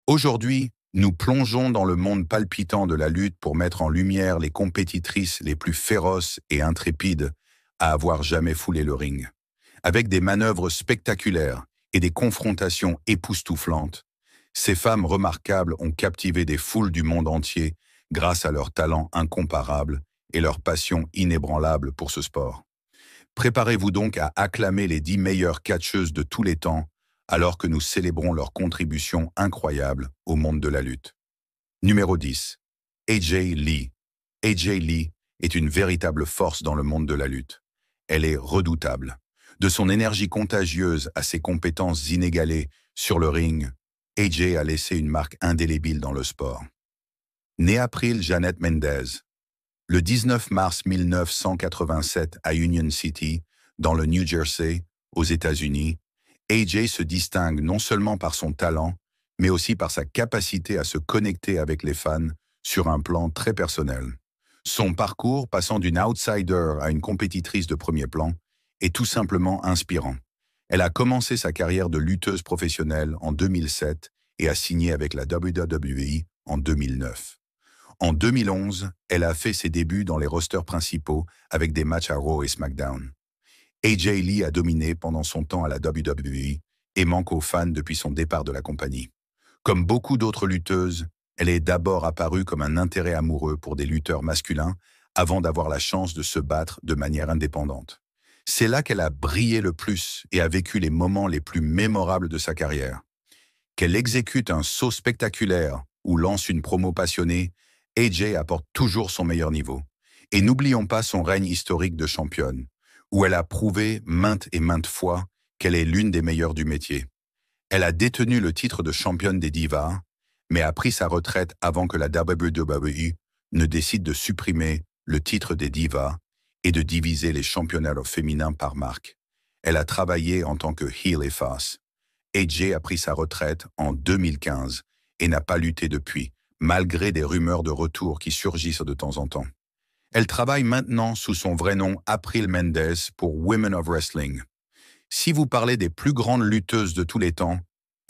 Aujourd'hui, nous plongeons dans le monde palpitant de la lutte pour mettre en lumière les compétitrices les plus féroces et intrépides à avoir jamais foulé le ring. Avec des manœuvres spectaculaires et des confrontations époustouflantes, ces femmes remarquables ont captivé des foules du monde entier grâce à leur talent incomparable et leur passion inébranlable pour ce sport. Préparez-vous donc à acclamer les 10 meilleures catcheuses de tous les temps alors que nous célébrons leur contribution incroyable au monde de la lutte. Numéro 10. AJ Lee. AJ Lee est une véritable force dans le monde de la lutte. Elle est redoutable. De son énergie contagieuse à ses compétences inégalées sur le ring, AJ a laissé une marque indélébile dans le sport. Née April Janet Mendez, le 19 mars 1987 à Union City, dans le New Jersey, aux États-Unis, AJ se distingue non seulement par son talent, mais aussi par sa capacité à se connecter avec les fans sur un plan très personnel. Son parcours, passant d'une outsider à une compétitrice de premier plan, est tout simplement inspirant. Elle a commencé sa carrière de lutteuse professionnelle en 2007 et a signé avec la WWE en 2009. En 2011, elle a fait ses débuts dans les rosters principaux avec des matchs à Raw et SmackDown. AJ Lee a dominé pendant son temps à la WWE et manque aux fans depuis son départ de la compagnie. Comme beaucoup d'autres lutteuses, elle est d'abord apparue comme un intérêt amoureux pour des lutteurs masculins avant d'avoir la chance de se battre de manière indépendante. C'est là qu'elle a brillé le plus et a vécu les moments les plus mémorables de sa carrière. Qu'elle exécute un saut spectaculaire ou lance une promo passionnée, AJ apporte toujours son meilleur niveau. Et n'oublions pas son règne historique de championne, où elle a prouvé maintes et maintes fois qu'elle est l'une des meilleures du métier. Elle a détenu le titre de championne des divas, mais a pris sa retraite avant que la WWE ne décide de supprimer le titre des divas et de diviser les championnats féminins par marque. Elle a travaillé en tant que heel et face. AJ a pris sa retraite en 2015 et n'a pas lutté depuis, malgré des rumeurs de retour qui surgissent de temps en temps. Elle travaille maintenant sous son vrai nom April Mendez pour Women of Wrestling. Si vous parlez des plus grandes lutteuses de tous les temps,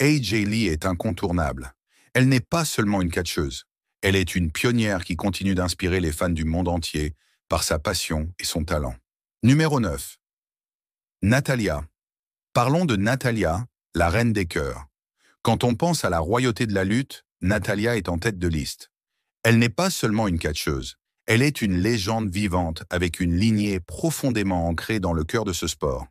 AJ Lee est incontournable. Elle n'est pas seulement une catcheuse. Elle est une pionnière qui continue d'inspirer les fans du monde entier par sa passion et son talent. Numéro 9. Natalya. Parlons de Natalya, la reine des cœurs. Quand on pense à la royauté de la lutte, Natalya est en tête de liste. Elle n'est pas seulement une catcheuse. Elle est une légende vivante avec une lignée profondément ancrée dans le cœur de ce sport.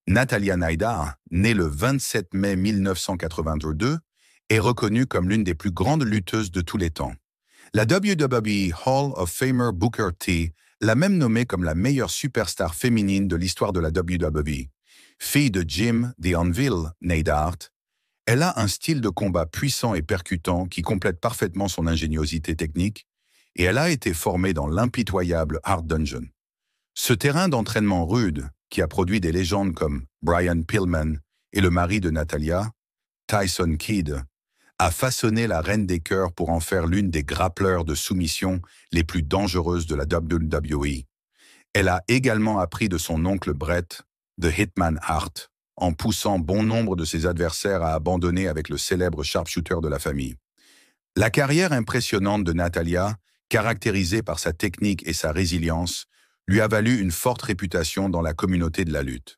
Natalya Naidar, née le 27 mai 1982, est reconnue comme l'une des plus grandes lutteuses de tous les temps. La WWE Hall of Famer Booker T l'a même nommée comme la meilleure superstar féminine de l'histoire de la WWE. Fille de Jim The Anvil Neidhart, elle a un style de combat puissant et percutant qui complète parfaitement son ingéniosité technique, et elle a été formée dans l'impitoyable Hart Dungeon. Ce terrain d'entraînement rude, qui a produit des légendes comme Brian Pillman et le mari de Natalya, Tyson Kidd, a façonné la reine des cœurs pour en faire l'une des grappleurs de soumission les plus dangereuses de la WWE. Elle a également appris de son oncle Bret, The Hitman Hart, en poussant bon nombre de ses adversaires à abandonner avec le célèbre sharpshooter de la famille. La carrière impressionnante de Natalya, caractérisée par sa technique et sa résilience, lui a valu une forte réputation dans la communauté de la lutte.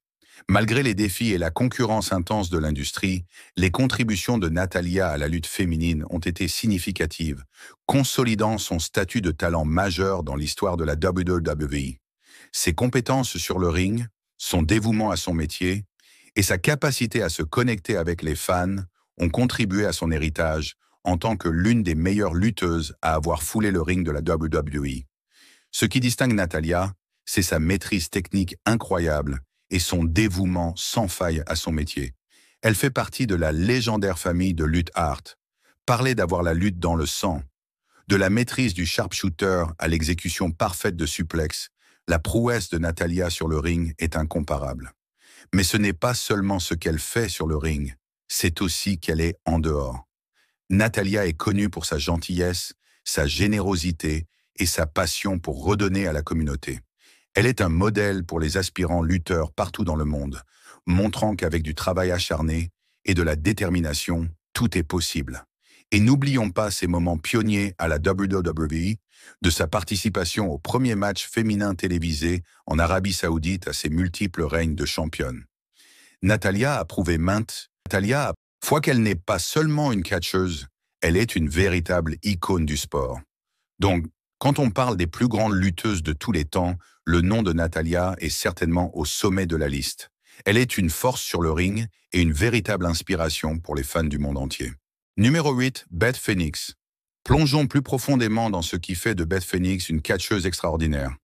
Malgré les défis et la concurrence intense de l'industrie, les contributions de Natalya à la lutte féminine ont été significatives, consolidant son statut de talent majeur dans l'histoire de la WWE. Ses compétences sur le ring, son dévouement à son métier et sa capacité à se connecter avec les fans ont contribué à son héritage en tant que l'une des meilleures lutteuses à avoir foulé le ring de la WWE. Ce qui distingue Natalya, c'est sa maîtrise technique incroyable et son dévouement sans faille à son métier. Elle fait partie de la légendaire famille de lutte Hart. Parler d'avoir la lutte dans le sang, de la maîtrise du sharpshooter à l'exécution parfaite de suplex, la prouesse de Natalya sur le ring est incomparable. Mais ce n'est pas seulement ce qu'elle fait sur le ring, c'est aussi qu'elle est en dehors. Natalya est connue pour sa gentillesse, sa générosité et sa passion pour redonner à la communauté. Elle est un modèle pour les aspirants lutteurs partout dans le monde, montrant qu'avec du travail acharné et de la détermination, tout est possible. Et n'oublions pas ces moments pionniers à la WWE, de sa participation au premier match féminin télévisé en Arabie Saoudite à ses multiples règnes de championne. Natalya a prouvé Natalya, fois qu'elle n'est pas seulement une catcheuse, elle est une véritable icône du sport. Donc, quand on parle des plus grandes lutteuses de tous les temps, le nom de Natalya est certainement au sommet de la liste. Elle est une force sur le ring et une véritable inspiration pour les fans du monde entier. Numéro 8, Beth Phoenix. Plongeons plus profondément dans ce qui fait de Beth Phoenix une catcheuse extraordinaire.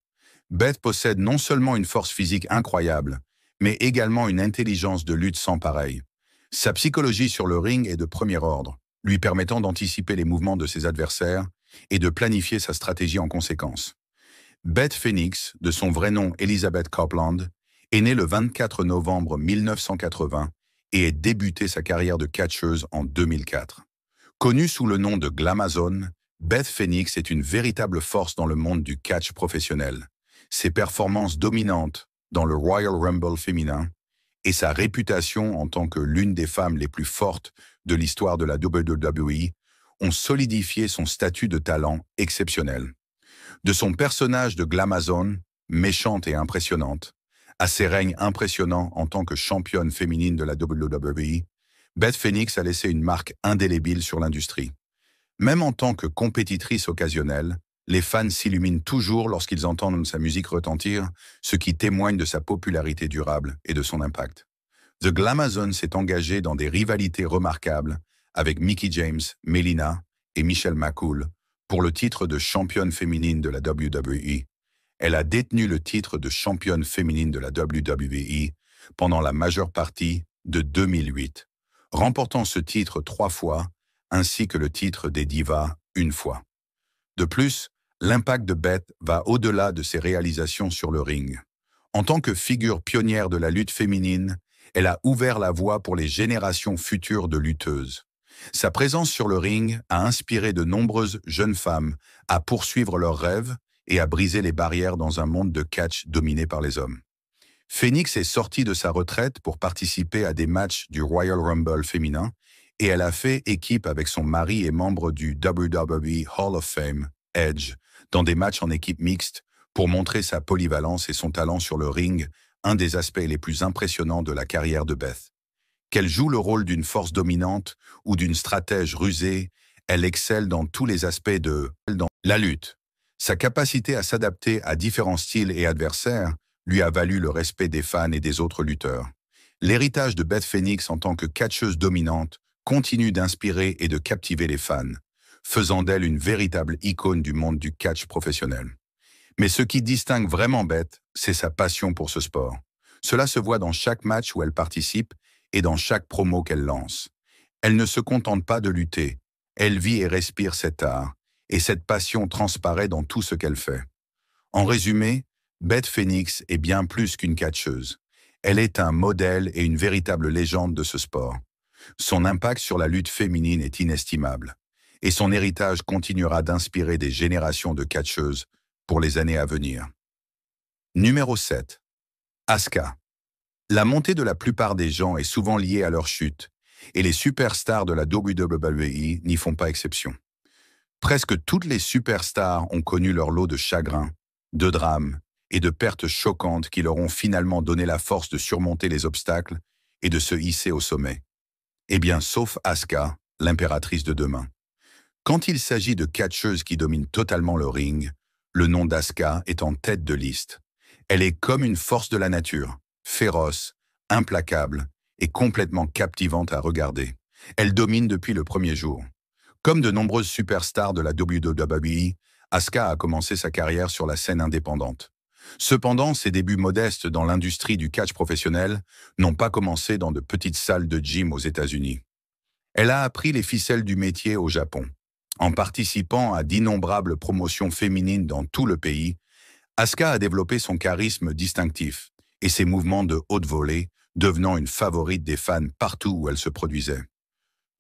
Beth possède non seulement une force physique incroyable, mais également une intelligence de lutte sans pareil. Sa psychologie sur le ring est de premier ordre, lui permettant d'anticiper les mouvements de ses adversaires et de planifier sa stratégie en conséquence. Beth Phoenix, de son vrai nom Elizabeth Copeland, est née le 24 novembre 1980 et a débuté sa carrière de catcheuse en 2004. Connue sous le nom de Glamazon, Beth Phoenix est une véritable force dans le monde du catch professionnel. Ses performances dominantes dans le Royal Rumble féminin et sa réputation en tant que l'une des femmes les plus fortes de l'histoire de la WWE ont solidifié son statut de talent exceptionnel. De son personnage de Glamazon, méchante et impressionnante, à ses règnes impressionnants en tant que championne féminine de la WWE, Beth Phoenix a laissé une marque indélébile sur l'industrie. Même en tant que compétitrice occasionnelle, les fans s'illuminent toujours lorsqu'ils entendent sa musique retentir, ce qui témoigne de sa popularité durable et de son impact. The Glamazon s'est engagé dans des rivalités remarquables avec Mickie James, Melina et Michelle McCool pour le titre de championne féminine de la WWE. Elle a détenu le titre de championne féminine de la WWE pendant la majeure partie de 2008, remportant ce titre 3 fois, ainsi que le titre des divas 1 fois. De plus, l'impact de Beth va au-delà de ses réalisations sur le ring. En tant que figure pionnière de la lutte féminine, elle a ouvert la voie pour les générations futures de lutteuses. Sa présence sur le ring a inspiré de nombreuses jeunes femmes à poursuivre leurs rêves et à briser les barrières dans un monde de catch dominé par les hommes. Phoenix est sortie de sa retraite pour participer à des matchs du Royal Rumble féminin et elle a fait équipe avec son mari et membre du WWE Hall of Fame, Edge, dans des matchs en équipe mixte pour montrer sa polyvalence et son talent sur le ring, un des aspects les plus impressionnants de la carrière de Beth. Qu'elle joue le rôle d'une force dominante ou d'une stratège rusée, elle excelle dans tous les aspects de la lutte. Sa capacité à s'adapter à différents styles et adversaires lui a valu le respect des fans et des autres lutteurs. L'héritage de Beth Phoenix en tant que catcheuse dominante continue d'inspirer et de captiver les fans, faisant d'elle une véritable icône du monde du catch professionnel. Mais ce qui distingue vraiment Beth, c'est sa passion pour ce sport. Cela se voit dans chaque match où elle participe et dans chaque promo qu'elle lance. Elle ne se contente pas de lutter, elle vit et respire cet art, et cette passion transparaît dans tout ce qu'elle fait. En résumé, Beth Phoenix est bien plus qu'une catcheuse. Elle est un modèle et une véritable légende de ce sport. Son impact sur la lutte féminine est inestimable, et son héritage continuera d'inspirer des générations de catcheuses pour les années à venir. Numéro 7. Asuka. La montée de la plupart des gens est souvent liée à leur chute, et les superstars de la WWE n'y font pas exception. Presque toutes les superstars ont connu leur lot de chagrins, de drames et de pertes choquantes qui leur ont finalement donné la force de surmonter les obstacles et de se hisser au sommet. Eh bien, sauf Asuka, l'impératrice de demain. Quand il s'agit de catcheuses qui dominent totalement le ring, le nom d'Asuka est en tête de liste. Elle est comme une force de la nature, féroce, implacable et complètement captivante à regarder. Elle domine depuis le premier jour. Comme de nombreuses superstars de la WWE, Asuka a commencé sa carrière sur la scène indépendante. Cependant, ses débuts modestes dans l'industrie du catch professionnel n'ont pas commencé dans de petites salles de gym aux États-Unis. Elle a appris les ficelles du métier au Japon. En participant à d'innombrables promotions féminines dans tout le pays, Asuka a développé son charisme distinctif et ses mouvements de haute volée, devenant une favorite des fans partout où elle se produisait.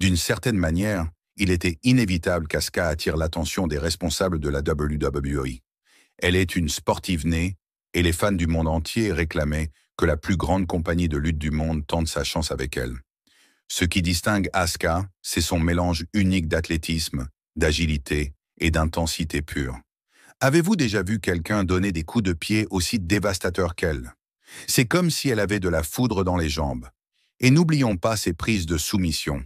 D'une certaine manière, il était inévitable qu'Asuka attire l'attention des responsables de la WWE. Elle est une sportive née, et les fans du monde entier réclamaient que la plus grande compagnie de lutte du monde tente sa chance avec elle. Ce qui distingue Asuka, c'est son mélange unique d'athlétisme, d'agilité et d'intensité pure. Avez-vous déjà vu quelqu'un donner des coups de pied aussi dévastateurs qu'elle? C'est comme si elle avait de la foudre dans les jambes. Et n'oublions pas ses prises de soumission.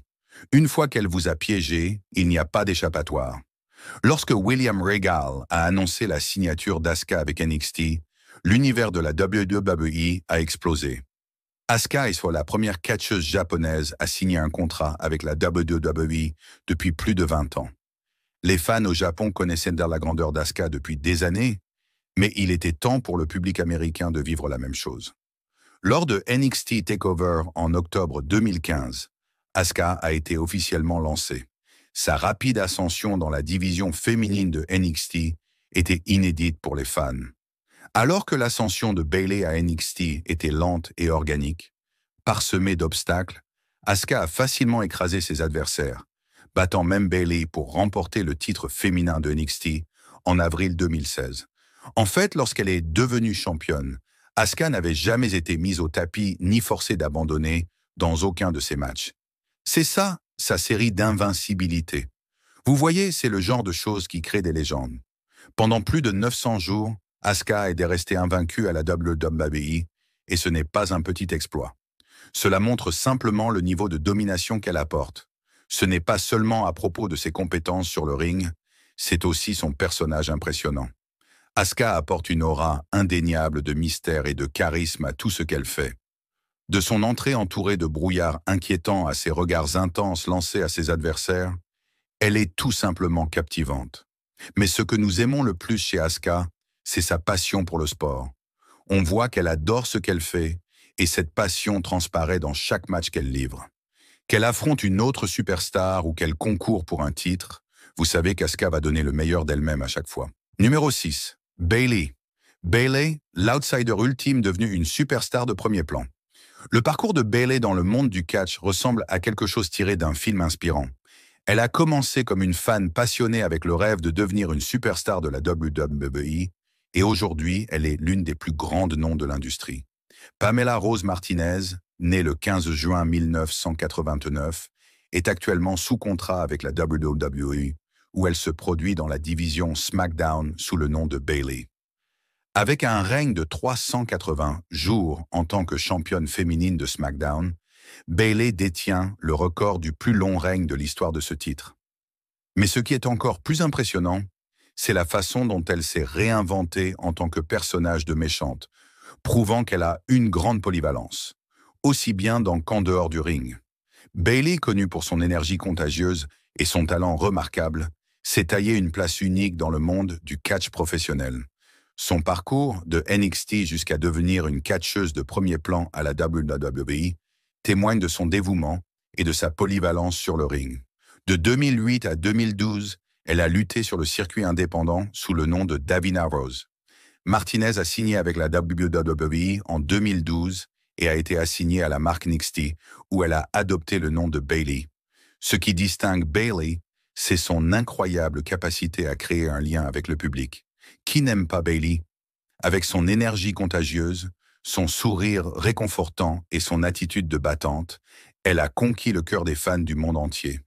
Une fois qu'elle vous a piégé, il n'y a pas d'échappatoire. Lorsque William Regal a annoncé la signature d'Asuka avec NXT, l'univers de la WWE a explosé. Asuka est soit la première catcheuse japonaise à signer un contrat avec la WWE depuis plus de 20 ans. Les fans au Japon connaissaient la grandeur d'Asuka depuis des années, mais il était temps pour le public américain de vivre la même chose. Lors de NXT TakeOver en octobre 2015, Asuka a été officiellement lancée. Sa rapide ascension dans la division féminine de NXT était inédite pour les fans. Alors que l'ascension de Bayley à NXT était lente et organique, parsemée d'obstacles, Asuka a facilement écrasé ses adversaires, battant même Bayley pour remporter le titre féminin de NXT en avril 2016. En fait, lorsqu'elle est devenue championne, Asuka n'avait jamais été mise au tapis ni forcée d'abandonner dans aucun de ses matchs. C'est ça, sa série d'invincibilité. Vous voyez, c'est le genre de choses qui crée des légendes. Pendant plus de 900 jours, Asuka est restée invaincue à la WWE, et ce n'est pas un petit exploit. Cela montre simplement le niveau de domination qu'elle apporte. Ce n'est pas seulement à propos de ses compétences sur le ring, c'est aussi son personnage impressionnant. Asuka apporte une aura indéniable de mystère et de charisme à tout ce qu'elle fait. De son entrée entourée de brouillards inquiétants à ses regards intenses lancés à ses adversaires, elle est tout simplement captivante. Mais ce que nous aimons le plus chez Asuka, c'est sa passion pour le sport. On voit qu'elle adore ce qu'elle fait, et cette passion transparaît dans chaque match qu'elle livre. Qu'elle affronte une autre superstar ou qu'elle concourt pour un titre, vous savez qu'Asuka va donner le meilleur d'elle-même à chaque fois. Numéro 6. Bayley. Bayley, l'outsider ultime devenue une superstar de premier plan. Le parcours de Bayley dans le monde du catch ressemble à quelque chose tiré d'un film inspirant. Elle a commencé comme une fan passionnée avec le rêve de devenir une superstar de la WWE, et aujourd'hui, elle est l'une des plus grandes noms de l'industrie. Pamela Rose Martinez, née le 15 juin 1989, est actuellement sous contrat avec la WWE, où elle se produit dans la division SmackDown sous le nom de Bayley. Avec un règne de 380 jours en tant que championne féminine de SmackDown, Bayley détient le record du plus long règne de l'histoire de ce titre. Mais ce qui est encore plus impressionnant, c'est la façon dont elle s'est réinventée en tant que personnage de méchante, prouvant qu'elle a une grande polyvalence, aussi bien dans qu'en dehors du ring. Bayley, connue pour son énergie contagieuse et son talent remarquable, s'est taillé une place unique dans le monde du catch professionnel. Son parcours, de NXT jusqu'à devenir une catcheuse de premier plan à la WWE, témoigne de son dévouement et de sa polyvalence sur le ring. De 2008 à 2012, elle a lutté sur le circuit indépendant sous le nom de Davina Rose. Martinez a signé avec la WWE en 2012 et a été assignée à la marque NXT, où elle a adopté le nom de Bayley. Ce qui distingue Bayley, c'est son incroyable capacité à créer un lien avec le public. Qui n'aime pas Bayley? Avec son énergie contagieuse, son sourire réconfortant et son attitude de battante, elle a conquis le cœur des fans du monde entier.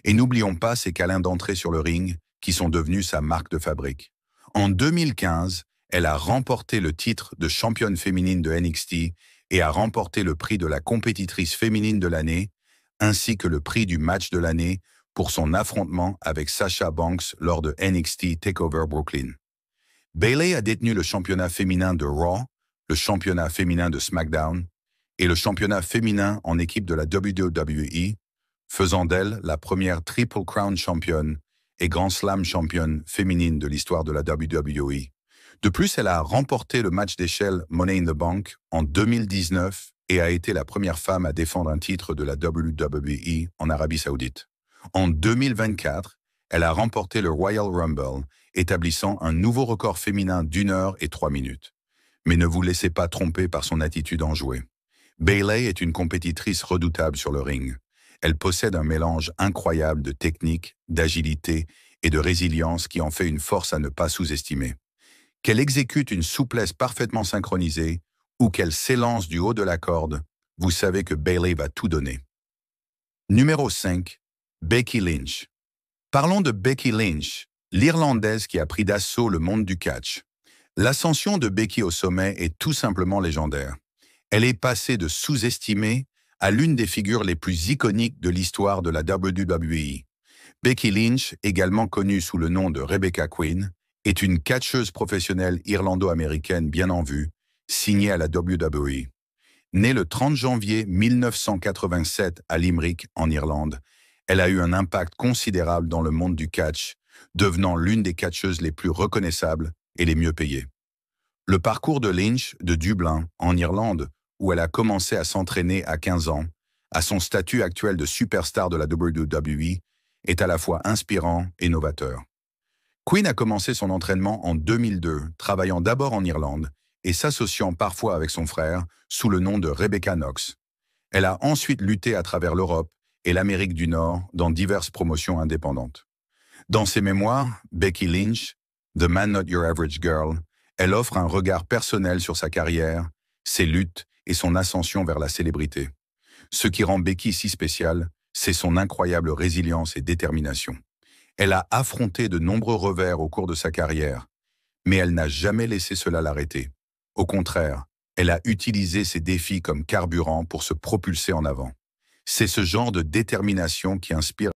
Et n'oublions pas ses câlins d'entrée sur le ring, qui sont devenus sa marque de fabrique. En 2015, elle a remporté le titre de championne féminine de NXT et a remporté le prix de la compétitrice féminine de l'année, ainsi que le prix du match de l'année pour son affrontement avec Sasha Banks lors de NXT TakeOver Brooklyn. Bayley a détenu le championnat féminin de Raw, le championnat féminin de SmackDown et le championnat féminin en équipe de la WWE, faisant d'elle la première Triple Crown championne et Grand Slam championne féminine de l'histoire de la WWE. De plus, elle a remporté le match d'échelle Money in the Bank en 2019 et a été la première femme à défendre un titre de la WWE en Arabie Saoudite. En 2024, elle a remporté le Royal Rumble, établissant un nouveau record féminin d'1 heure et 3 minutes. Mais ne vous laissez pas tromper par son attitude enjouée. Bayley est une compétitrice redoutable sur le ring. Elle possède un mélange incroyable de technique, d'agilité et de résilience qui en fait une force à ne pas sous-estimer. Qu'elle exécute une souplesse parfaitement synchronisée ou qu'elle s'élance du haut de la corde, vous savez que Bayley va tout donner. Numéro 5. Becky Lynch. Parlons de Becky Lynch, l'Irlandaise qui a pris d'assaut le monde du catch. L'ascension de Becky au sommet est tout simplement légendaire. Elle est passée de sous-estimée à l'une des figures les plus iconiques de l'histoire de la WWE. Becky Lynch, également connue sous le nom de Rebecca Quinn, est une catcheuse professionnelle irlando-américaine bien en vue, signée à la WWE. Née le 30 janvier 1987 à Limerick, en Irlande, elle a eu un impact considérable dans le monde du catch, devenant l'une des catcheuses les plus reconnaissables et les mieux payées. Le parcours de Lynch de Dublin, en Irlande, où elle a commencé à s'entraîner à 15 ans, à son statut actuel de superstar de la WWE, est à la fois inspirant et novateur. Quinn a commencé son entraînement en 2002, travaillant d'abord en Irlande et s'associant parfois avec son frère sous le nom de Rebecca Knox. Elle a ensuite lutté à travers l'Europe et l'Amérique du Nord dans diverses promotions indépendantes. Dans ses mémoires, Becky Lynch, The Man Not Your Average Girl, elle offre un regard personnel sur sa carrière, ses luttes et son ascension vers la célébrité. Ce qui rend Becky si spéciale, c'est son incroyable résilience et détermination. Elle a affronté de nombreux revers au cours de sa carrière, mais elle n'a jamais laissé cela l'arrêter. Au contraire, elle a utilisé ces défis comme carburant pour se propulser en avant. C'est ce genre de détermination qui inspire